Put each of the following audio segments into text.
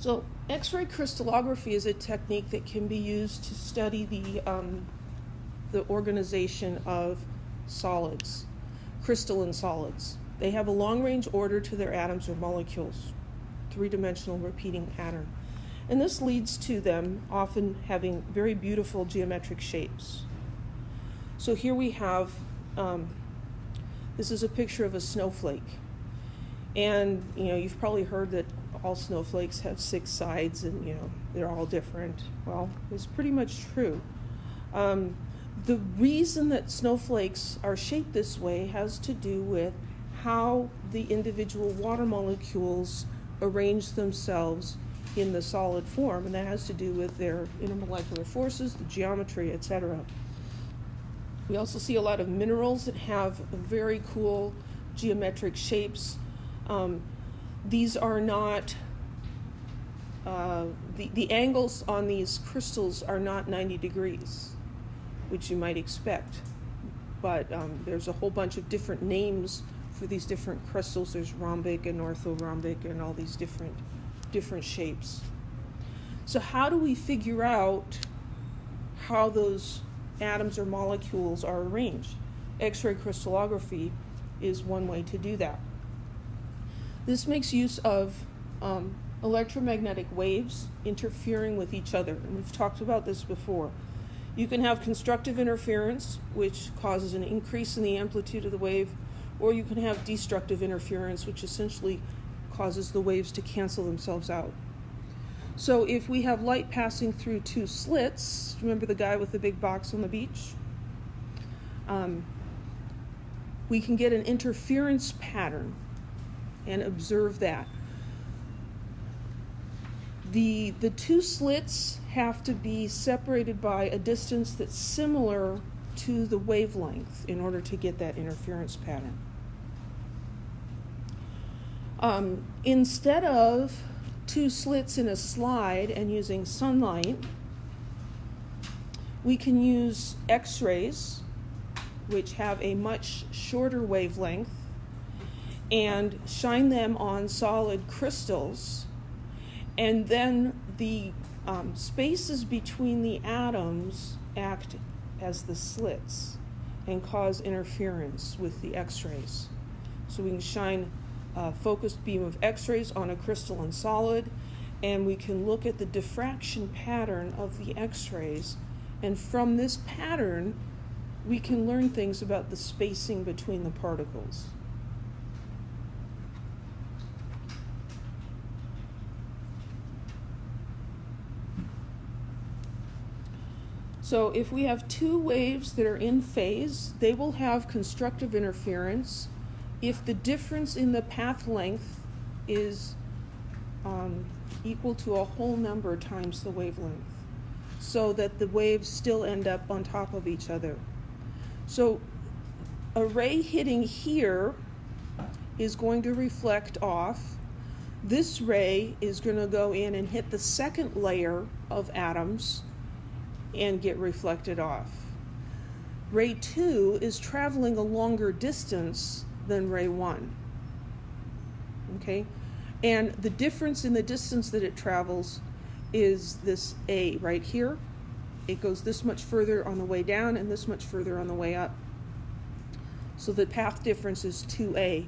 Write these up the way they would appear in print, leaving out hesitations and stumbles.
So X-ray crystallography is a technique that can be used to study the organization of solids, crystalline solids. They have a long-range order to their atoms or molecules, three-dimensional repeating pattern. And this leads to them often having very beautiful geometric shapes. So here we have, this is a picture of a snowflake. And, you've probably heard that all snowflakes have 6 sides and, they're all different. Well, it's pretty much true. The reason that snowflakes are shaped this way has to do with how the individual water molecules arrange themselves in the solid form, and that has to do with their intermolecular forces, the geometry, etc. We also see a lot of minerals that have very cool geometric shapes. These are not, the angles on these crystals are not 90 degrees, which you might expect. But there's a whole bunch of different names for these different crystals. There's rhombic and orthorhombic and all these different shapes. So how do we figure out how those atoms or molecules are arranged? X-ray crystallography is one way to do that. This makes use of electromagnetic waves interfering with each other, and we've talked about this before. You can have constructive interference, which causes an increase in the amplitude of the wave, or you can have destructive interference, which essentially causes the waves to cancel themselves out. So if we have light passing through 2 slits, remember the guy with the big box on the beach? We can get an interference pattern and observe that. The 2 slits have to be separated by a distance that's similar to the wavelength in order to get that interference pattern. Instead of 2 slits in a slide and using sunlight, we can use X-rays, which have a much shorter wavelength, and shine them on solid crystals, and then the spaces between the atoms act as the slits and cause interference with the X-rays. So we can shine a focused beam of X-rays on a crystalline solid, and we can look at the diffraction pattern of the X-rays, and from this pattern we can learn things about the spacing between the particles. So if we have 2 waves that are in phase, they will have constructive interference if the difference in the path length is equal to a whole number times the wavelength, so that the waves still end up on top of each other. So a ray hitting here is going to reflect off. This ray is going to go in and hit the second layer of atoms and get reflected off. Ray 2 is traveling a longer distance than ray 1. Okay? And the difference in the distance that it travels is this A right here. It goes this much further on the way down and this much further on the way up. So the path difference is 2A.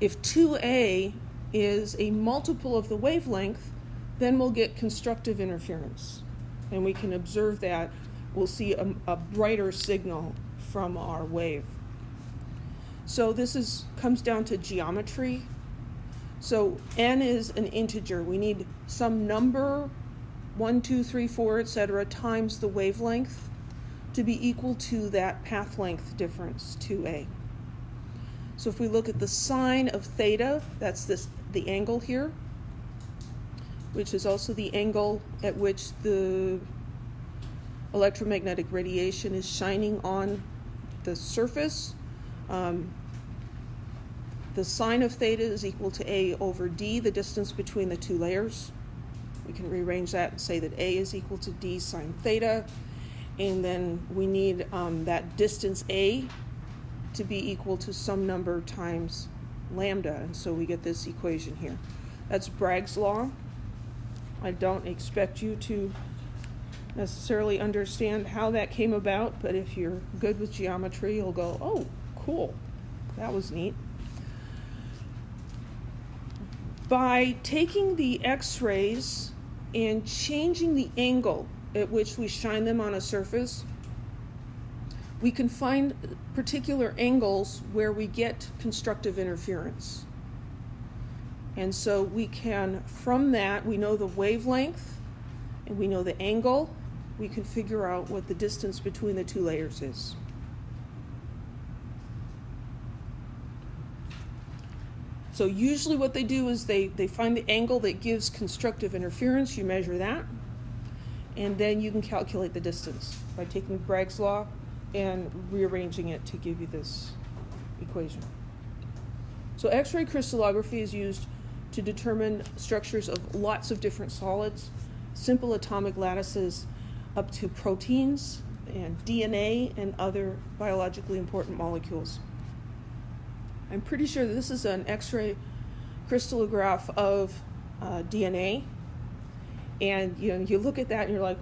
If 2A is a multiple of the wavelength, then we'll get constructive interference. And we can observe that. We'll see a brighter signal from our wave. So this comes down to geometry. So n is an integer. We need some number, 1, 2, 3, 4, etc., times the wavelength to be equal to that path length difference, 2a. So if we look at the sine of theta, that's the angle here, which is also the angle at which the electromagnetic radiation is shining on the surface. The sine of theta is equal to a over d, the distance between the 2 layers. We can rearrange that and say that a is equal to d sine theta, and then we need that distance a to be equal to some number times lambda, and so we get this equation here. That's Bragg's law. I don't expect you to necessarily understand how that came about, but if you're good with geometry, you'll go, oh, cool, that was neat. By taking the X-rays and changing the angle at which we shine them on a surface, we can find particular angles where we get constructive interference. And so we can, from that, we know the wavelength and we know the angle. We can figure out what the distance between the two layers is. So usually what they do is they find the angle that gives constructive interference. You measure that, and then you can calculate the distance by taking Bragg's law and rearranging it to give you this equation. So X-ray crystallography is used to determine structures of lots of different solids, simple atomic lattices up to proteins and DNA and other biologically important molecules. I'm pretty sure this is an X-ray crystallograph of DNA, and you look at that and you're like,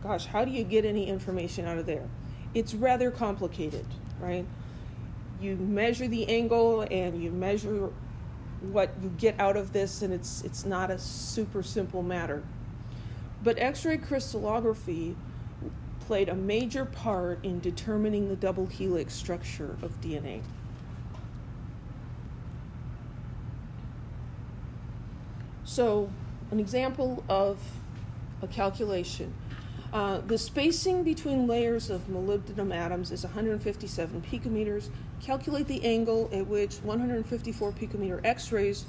gosh, how do you get any information out of there? It's rather complicated, right? You measure the angle and you measure what you get out of this, and it's not a super simple matter. But X-ray crystallography played a major part in determining the double helix structure of DNA. So, an example of a calculation. The spacing between layers of molybdenum atoms is 157 picometers. Calculate the angle at which 154 picometer X-rays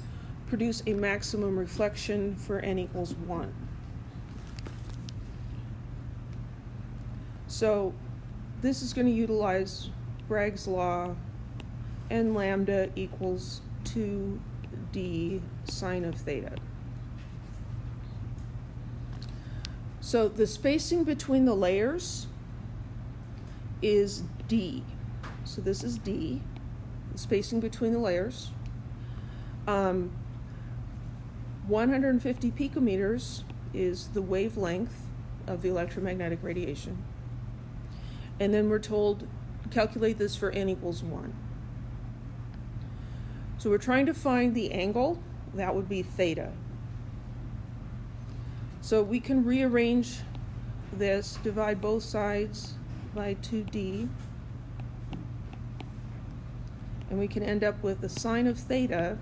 produce a maximum reflection for n equals 1. So this is going to utilize Bragg's law, n lambda equals 2d sine of theta. So the spacing between the layers is d. So this is d, the spacing between the layers. 150 picometers is the wavelength of the electromagnetic radiation. And then we're told, calculate this for n equals 1. So we're trying to find the angle, that would be theta. So we can rearrange this, divide both sides by 2d, and we can end up with the sine of theta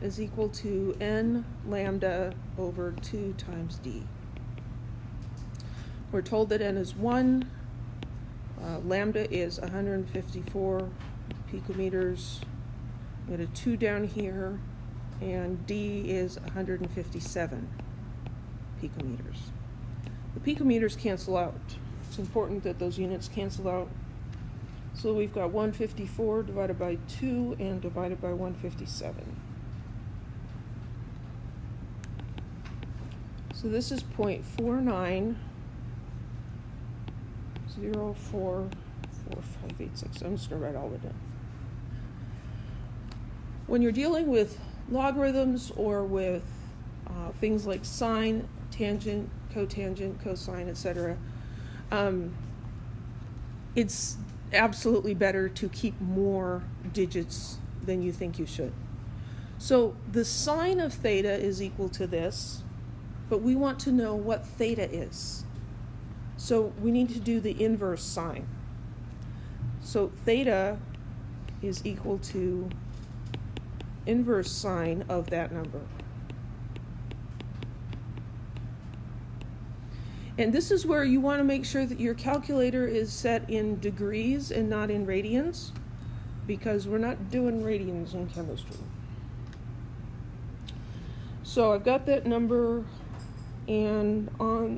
is equal to n lambda over 2 times d. We're told that n is 1, lambda is 154 picometers, we got a 2 down here, and d is 157 picometers. The picometers cancel out. It's important that those units cancel out. So we've got 154 divided by 2 and divided by 157. So this is 0.49044586. I'm just going to write all of it down. When you're dealing with logarithms or with things like sine, tangent, cotangent, cosine, etc., it's absolutely better to keep more digits than you think you should. So the sine of theta is equal to this, but we want to know what theta is. So we need to do the inverse sine. So theta is equal to inverse sine of that number. And this is where you want to make sure that your calculator is set in degrees and not in radians, because we're not doing radians in chemistry. So I've got that number, and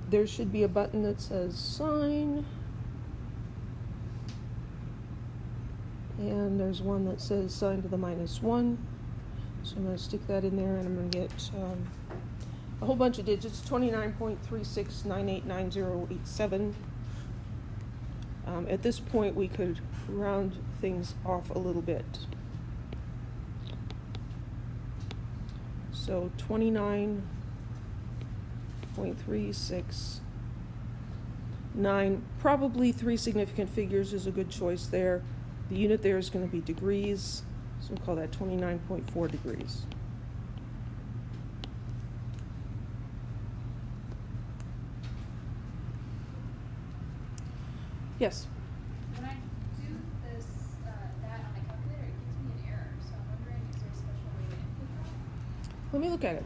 there should be a button that says sine, and there's one that says sine to the minus 1. So I'm going to stick that in there, and I'm going to get a whole bunch of digits, 29.36989087. At this point, we could round things off a little bit. So 29 29.369. Probably 3 significant figures is a good choice there. The unit there is going to be degrees, so we'll call that 29.4 degrees. Yes? When I do this, that on the calculator, it gives me an error. So I'm wondering, is there a special way to input that? Let me look at it.